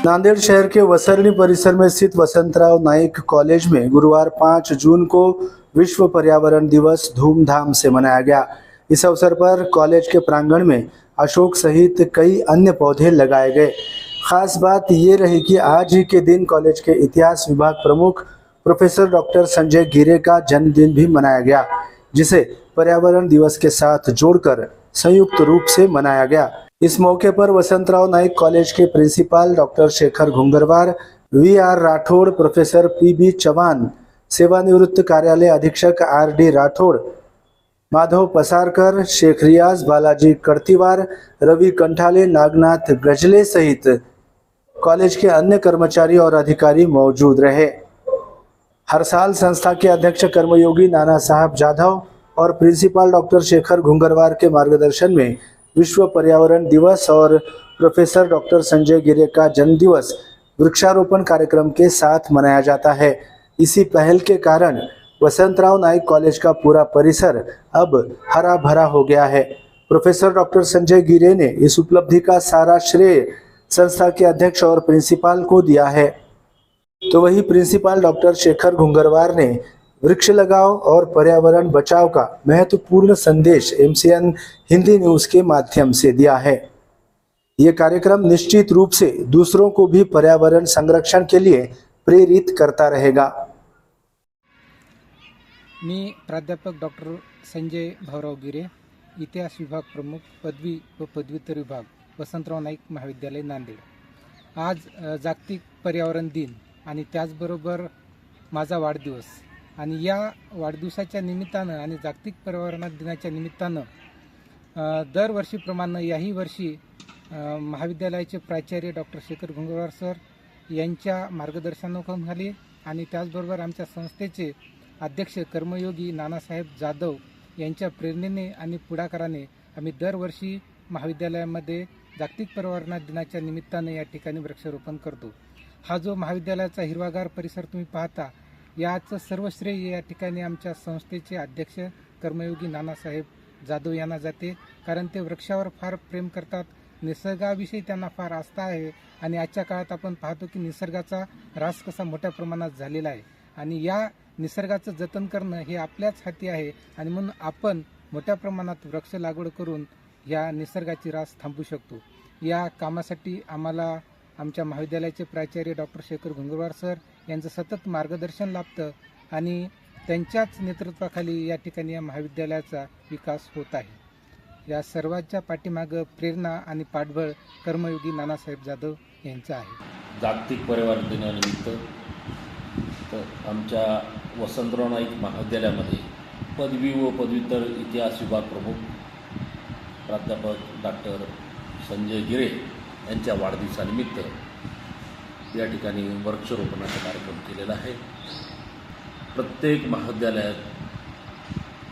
नांदेड़ शहर के वसरनी परिसर में स्थित वसंतराव नाइक कॉलेज में गुरुवार 5 जून को विश्व पर्यावरण दिवस धूमधाम से मनाया गया। इस अवसर पर कॉलेज के प्रांगण में अशोक सहित कई अन्य पौधे लगाए गए। खास बात ये रही कि आज ही के दिन कॉलेज के इतिहास विभाग प्रमुख प्रोफेसर डॉक्टर संजय गिरे का जन्मदिन भी मनाया गया, जिसे पर्यावरण दिवस के साथ जोड़कर संयुक्त रूप से मनाया गया। इस मौके पर वसंतराव नाइक कॉलेज के principal doctor Shekhar Ghungarwar, V R. Rathod, professor P B. Chauhan, सेवानिवृत्त कार्यालय अधीक्षक आर.डी. राठौड़, माधव पसारकर, शेख रियाज, बालाजी कड़तीवार, रवि कंठाले, नागनाथ गजले सहित कॉलेज के अन्य कर्मचारी और अधिकारी मौजूद रहे। हर साल संस्था के अध्यक्ष कर्मयोगी नाना साहब जाधव और प्रिंसिपल डॉक्टर शेखर घुंगरवार के मार्गदर्शन में विश्व पर्यावरण दिवस और प्रोफेसर डॉक्टर संजय गिरे का जन्मदिवस वृक्षारोपण कार्यक्रम के साथ मनाया जाता है। इसी पहल के कारण वसंतराव नाइक कॉलेज का पूरा परिसर अब हरा भरा हो गया है। प्रोफेसर डॉक्टर संजय गिरे ने इस उपलब्धि का सारा श्रेय संस्था के अध्यक्ष और प्रिंसिपल को दिया है, तो वही प्रिंसिपल डॉक्टर शेखर घुंगरवार ने वृक्ष लगाओ और पर्यावरण बचाओ का महत्वपूर्ण संदेश एमसीएन हिंदी न्यूज के माध्यम से दिया है। ये कार्यक्रम निश्चित रूप से दूसरों को भी पर्यावरण संरक्षण के लिए प्रेरित करता रहेगा। मी प्राध्यापक डॉक्टर संजय भाऊराव गिरे, इतिहास विभाग प्रमुख, पदवी व पदव्युत्तर विभाग, वसंतराव नाईक महाविद्यालय नांदेड। आज जागतिक पर्यावरण दिन आणि त्याचबरोबर माझा वाढदिवस आणि या वाढदिवसाच्या निमित्तानं आणि जागतिक पर्यावरण दिनाच्या निमित्तानं दरवर्षीप्रमाणे याही वर्षी महाविद्यालयाचे प्राचार्य डॉक्टर शेखर घुंगरवार सर यांच्या मार्गदर्शनाखाली आणि त्याचबरोबर आमच्या संस्थेचे अध्यक्ष कर्मयोगी नानासाहेब जाधव यांच्या प्रेरणेने आणि पुढाकाराने आम्ही दरवर्षी महाविद्यालयामध्ये जागतिक पर्यावरण दिनाच्या निमित्तानं या ठिकाणी वृक्षारोपण करतो। हा जो महाविद्यालयाचा हिरवागार परिसर तुम्ही पाहता, याचं सर्व श्रेय या ठिकाणी आमच्या संस्थेचे अध्यक्ष कर्मयोगी नानासाहेब जाधव यांना जाते, कारण ते वृक्षावर फार प्रेम करतात, निसर्गाविषयी त्यांना फार आस्था आहे आणि आजच्या काळात आपण पाहतो की निसर्गाचा ऱ्हास कसा मोठ्या प्रमाणात झालेला आहे आणि या निसर्गाचं जतन करणं हे आपल्याच हाती आहे आणि म्हणून आपण मोठ्या प्रमाणात वृक्ष लागवड करून या निसर्गाची ऱ्हास थांबवू शकतो। या कामासाठी आम्हाला आमच्या महाविद्यालयाचे प्राचार्य डॉक्टर शेखर घुंगरवार सर यांचं सतत मार्गदर्शन लाभतं आणि त्यांच्याच नेतृत्वाखाली या ठिकाणी या महाविद्यालयाचा विकास होत आहे। या सर्वांच्या पाठीमागं प्रेरणा आणि पाठबळ कर्मयोगी नानासाहेब जाधव यांचं आहे। जागतिक पर्यावरण दिनानिमित्त आमच्या वसंतराव नाईक महाविद्यालयामध्ये पदवी व पदव्युत्तर इतिहास विभाग प्रमुख प्राध्यापक डॉक्टर संजय गिरे यांच्या वाढदिवसानिमित्त या ठिकाणी वृक्षारोपणाचा कार्यक्रम केलेला आहे। प्रत्येक महाविद्यालयात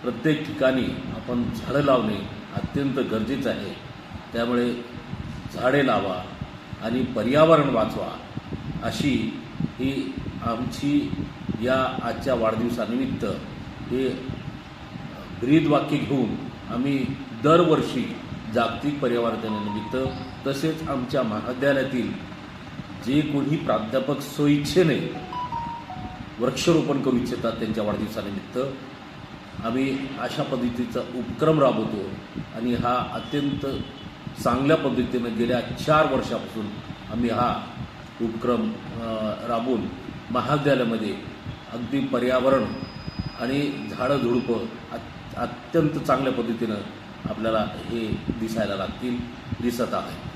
प्रत्येक ठिकाणी आपण झाडं लावणे अत्यंत गरजेचं आहे। त्यामुळे झाडे लावा आणि पर्यावरण वाचवा अशी ही आमची या आजच्या वाढदिवसानिमित्त हे ब्रीदवाक्य घेऊन आम्ही दरवर्षी जागतिक पर्यावरण दिनानिमित्त तसेच आमच्या महाविद्यालयातील जे कोणी प्राध्यापक स्वइच्छेने वृक्षारोपण करू इच्छितात त्यांच्या वाढदिवसानिमित्त आम्ही अशा पद्धतीचा उपक्रम राबवतो आणि हा अत्यंत चांगल्या पद्धतीने गेल्या 4 वर्षापासून आम्ही हा उपक्रम राबवून महाविद्यालयामध्ये अगदी पर्यावरण आणि झाडं झुडपं अत्यंत चांगल्या पद्धतीनं आपल्याला हे दिसायला लागतील दिसत आहे।